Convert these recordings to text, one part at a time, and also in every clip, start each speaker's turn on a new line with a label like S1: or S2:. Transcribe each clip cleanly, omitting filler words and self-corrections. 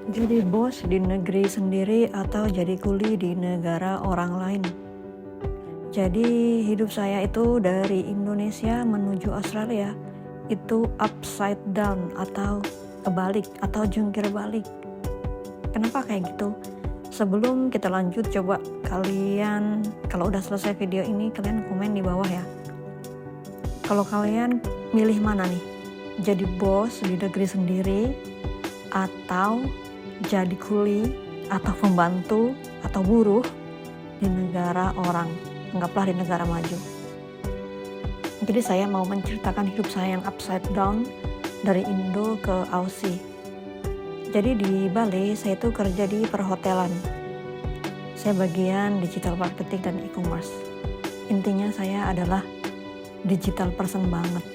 S1: Jadi bos di negeri sendiri atau jadi kuli di negara orang lain. Jadi hidup saya itu dari Indonesia menuju Australia itu upside down atau kebalik atau jungkir balik. Kenapa kayak gitu? Sebelum kita lanjut, coba kalian kalau udah selesai video ini kalian komen di bawah ya. Kalau kalian milih mana nih? Jadi bos di negeri sendiri atau jadi kuli atau pembantu atau buruh di negara orang, anggaplah di negara maju. Jadi saya mau menceritakan hidup saya yang upside down dari Indo ke Aussie. Jadi di Bali saya itu kerja di perhotelan. Saya bagian digital marketing dan e-commerce. Intinya saya adalah digital person banget.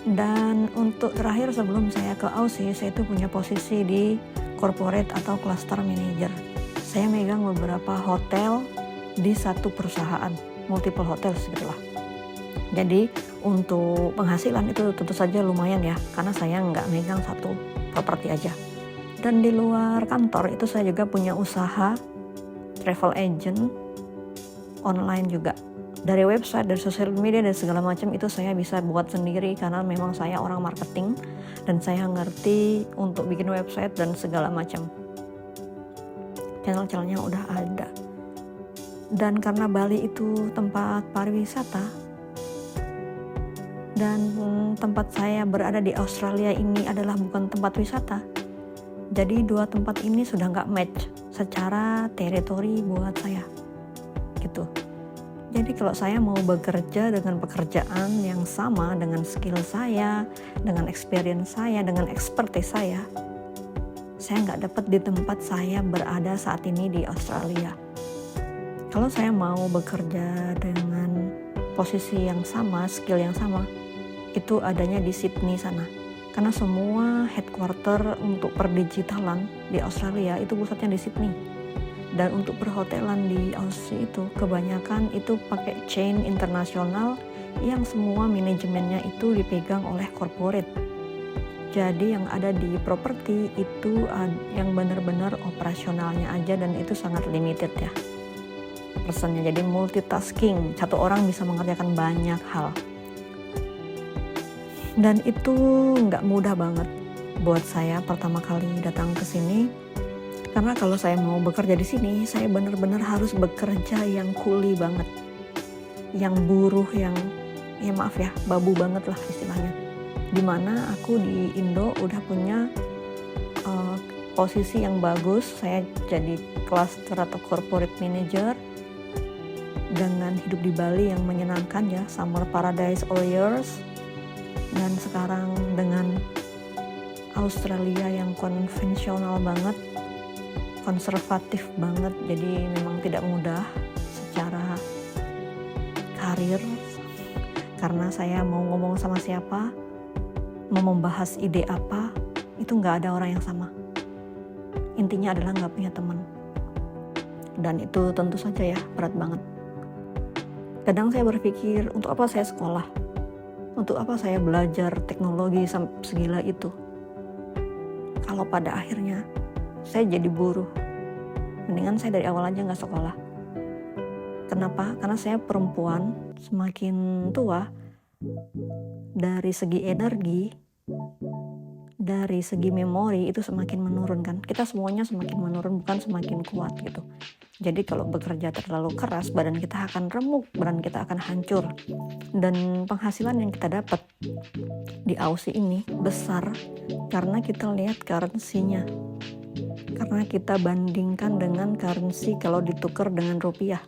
S1: Dan untuk terakhir sebelum saya ke Aussie, saya itu punya posisi di corporate atau cluster manager. Saya megang beberapa hotel di satu perusahaan, multiple hotels gitu lah. Jadi untuk penghasilan itu tentu saja lumayan ya, karena saya nggak megang satu properti aja. Dan di luar kantor itu saya juga punya usaha travel agent online juga. Dari website, dari sosial media dan segala macam itu saya bisa buat sendiri karena memang saya orang marketing dan saya ngerti untuk bikin website dan segala macam. Channel-channelnya udah ada. Dan karena Bali itu tempat pariwisata dan tempat saya berada di Australia ini adalah bukan tempat wisata. Jadi dua tempat ini sudah nggak match secara teritori buat saya gitu. Jadi kalau saya mau bekerja dengan pekerjaan yang sama dengan skill saya, dengan experience saya, dengan expertise saya nggak dapat di tempat saya berada saat ini di Australia. Kalau saya mau bekerja dengan posisi yang sama, skill yang sama, itu adanya di Sydney sana. Karena semua headquarter untuk perdigitalan di Australia itu pusatnya di Sydney. Dan untuk perhotelan di Aussie itu kebanyakan itu pakai chain internasional yang semua manajemennya itu dipegang oleh corporate. Jadi yang ada di properti itu yang benar-benar operasionalnya aja dan itu sangat limited ya personnya. Jadi multitasking, satu orang bisa mengerjakan banyak hal. Dan itu nggak mudah banget buat saya pertama kali datang ke sini. Karena kalau saya mau bekerja di sini, saya benar-benar harus bekerja yang kuli banget, yang buruh, yang ya maaf ya, babu banget lah istilahnya. Dimana aku di Indo udah punya posisi yang bagus, saya jadi cluster atau corporate manager dengan hidup di Bali yang menyenangkan ya, summer paradise all years. Dan sekarang dengan Australia yang konvensional banget, konservatif banget, jadi memang tidak mudah secara karir karena saya mau ngomong sama siapa, mau membahas ide apa, itu nggak ada orang yang sama. Intinya adalah nggak punya teman, dan itu tentu saja ya berat banget. Kadang saya berpikir, untuk apa saya sekolah, untuk apa saya belajar teknologi segila itu kalau pada akhirnya saya jadi buruh. Mendingan saya dari awal aja gak sekolah. Kenapa? Karena saya perempuan, semakin tua dari segi energi, dari segi memori itu semakin menurun kan. Kita semuanya semakin menurun, bukan semakin kuat gitu. Jadi kalau bekerja terlalu keras, badan kita akan remuk, badan kita akan hancur. Dan penghasilan yang kita dapat di Aussie ini besar karena kita lihat currency-nya. Karena kita bandingkan dengan currency kalau ditukar dengan rupiah.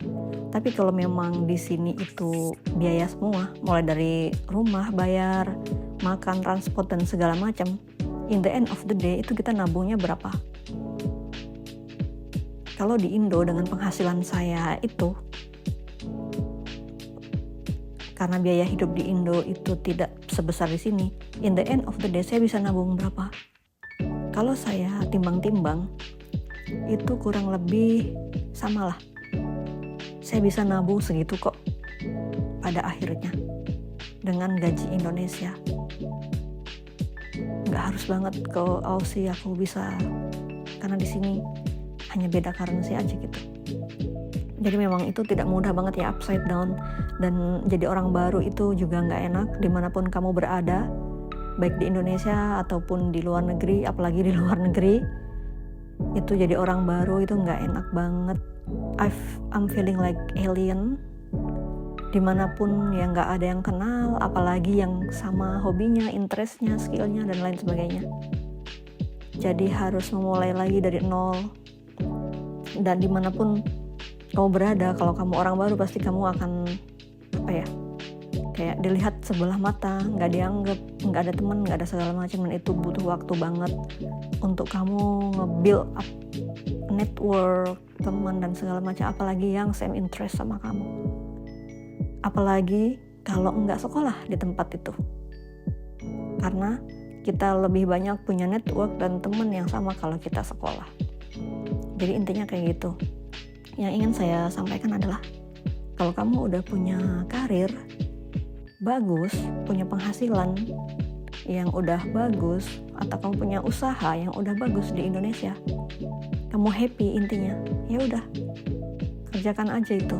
S1: Tapi kalau memang di sini itu biaya semua, mulai dari rumah, bayar, makan, transport dan segala macam, in the end of the day itu kita nabungnya berapa? Kalau di Indo dengan penghasilan saya itu, karena biaya hidup di Indo itu tidak sebesar di sini, in the end of the day saya bisa nabung berapa? Kalau saya timbang-timbang, itu kurang lebih sama lah. Saya bisa nabung segitu kok pada akhirnya dengan gaji Indonesia. Nggak harus banget ke Aussie aku bisa karena di sini hanya beda currency aja gitu. Jadi memang itu tidak mudah banget ya, upside down. Dan jadi orang baru itu juga nggak enak dimanapun kamu berada, baik di Indonesia ataupun di luar negeri, apalagi di luar negeri. Itu jadi orang baru itu nggak enak banget. I'm feeling like alien. Dimanapun ya nggak ada yang kenal, apalagi yang sama hobinya, interestnya, skillnya, dan lain sebagainya. Jadi harus memulai lagi dari nol. Dan dimanapun kamu berada, kalau kamu orang baru pasti kamu akan kayak dilihat sebelah mata, nggak dianggap, nggak ada teman, nggak ada segala macam, dan itu butuh waktu banget untuk kamu nge-build up network, teman dan segala macam, apalagi yang same interest sama kamu, apalagi kalau nggak sekolah di tempat itu, karena kita lebih banyak punya network dan teman yang sama kalau kita sekolah. Jadi intinya kayak gitu. Yang ingin saya sampaikan adalah kalau kamu udah punya karir bagus, punya penghasilan yang udah bagus, atau kamu punya usaha yang udah bagus di Indonesia, kamu happy, intinya ya udah kerjakan aja itu.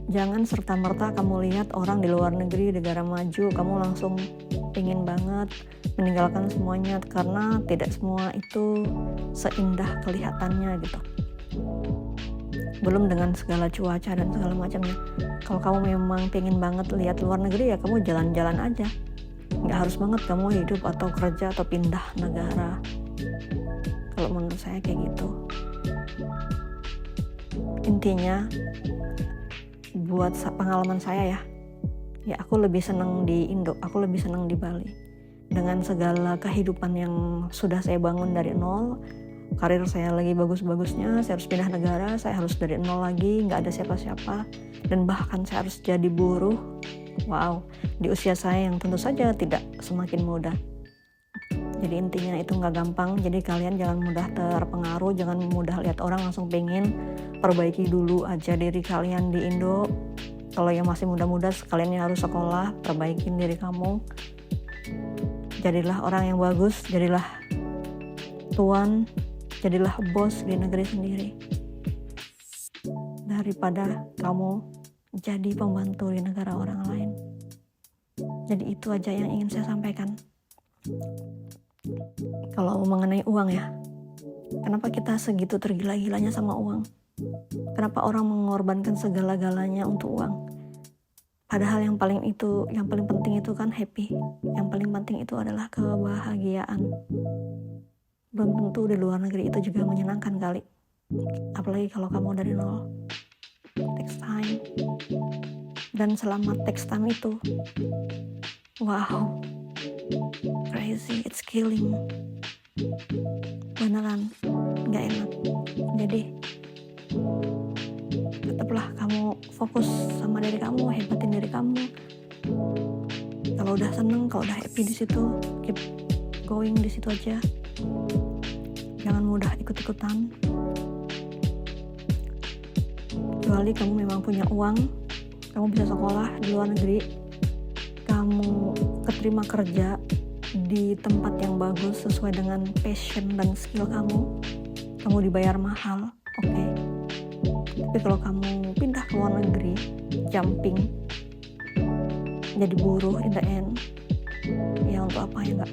S1: Jangan serta-merta kamu lihat orang di luar negeri, negara maju, kamu langsung pengen banget meninggalkan semuanya, karena tidak semua itu seindah kelihatannya gitu. Belum dengan segala cuaca dan segala macamnya. Kalau kamu memang pengen banget lihat luar negeri, ya kamu jalan-jalan aja. Nggak harus banget kamu hidup atau kerja atau pindah negara. Kalau menurut saya kayak gitu. Intinya, buat pengalaman saya ya aku lebih senang di Indo, aku lebih senang di Bali. Dengan segala kehidupan yang sudah saya bangun dari nol, karir saya lagi bagus-bagusnya, saya harus pindah negara, saya harus dari nol lagi, nggak ada siapa-siapa, dan bahkan saya harus jadi buruh. Wow, di usia saya yang tentu saja tidak semakin muda. Jadi intinya itu nggak gampang, jadi kalian jangan mudah terpengaruh, jangan mudah lihat orang langsung pengen. Perbaiki dulu aja diri kalian di Indo. Kalau yang masih muda-muda, sekalian yang harus sekolah, perbaikin diri kamu. Jadilah orang yang bagus, jadilah tuan, jadilah bos di negeri sendiri, daripada kamu jadi pembantu di negara orang lain. Jadi itu aja yang ingin saya sampaikan. Kalau mengenai uang ya, kenapa kita segitu tergila-gilanya sama uang? Kenapa orang mengorbankan segala-galanya untuk uang? Padahal yang paling penting itu kan happy. Yang paling penting itu adalah kebahagiaan. Belum tentu di luar negeri itu juga menyenangkan kali. Apalagi kalau kamu dari nol. Takes time. Dan selama takes time itu, wow, crazy, it's killing. Beneran, gak enak. Jadi tetaplah kamu fokus sama diri kamu, hebatin diri kamu. Kalau udah seneng, kalau udah happy di situ, keep going di situ aja. Jangan mudah ikut-ikutan. Kecuali kamu memang punya uang, kamu bisa sekolah di luar negeri, kamu keterima kerja di tempat yang bagus sesuai dengan passion dan skill kamu dibayar mahal, oke. Tapi kalau kamu pindah ke luar negeri, jumping, jadi buruh in the end, ya untuk apa ya enggak?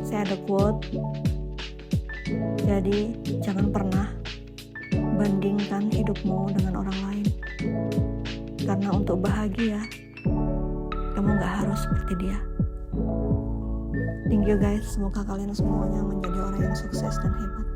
S1: Saya ada quote, jadi jangan pernah bandingkan hidupmu dengan orang lain. Karena untuk bahagia, kamu gak harus seperti dia. Thank you guys, semoga kalian semuanya menjadi orang yang sukses dan hebat.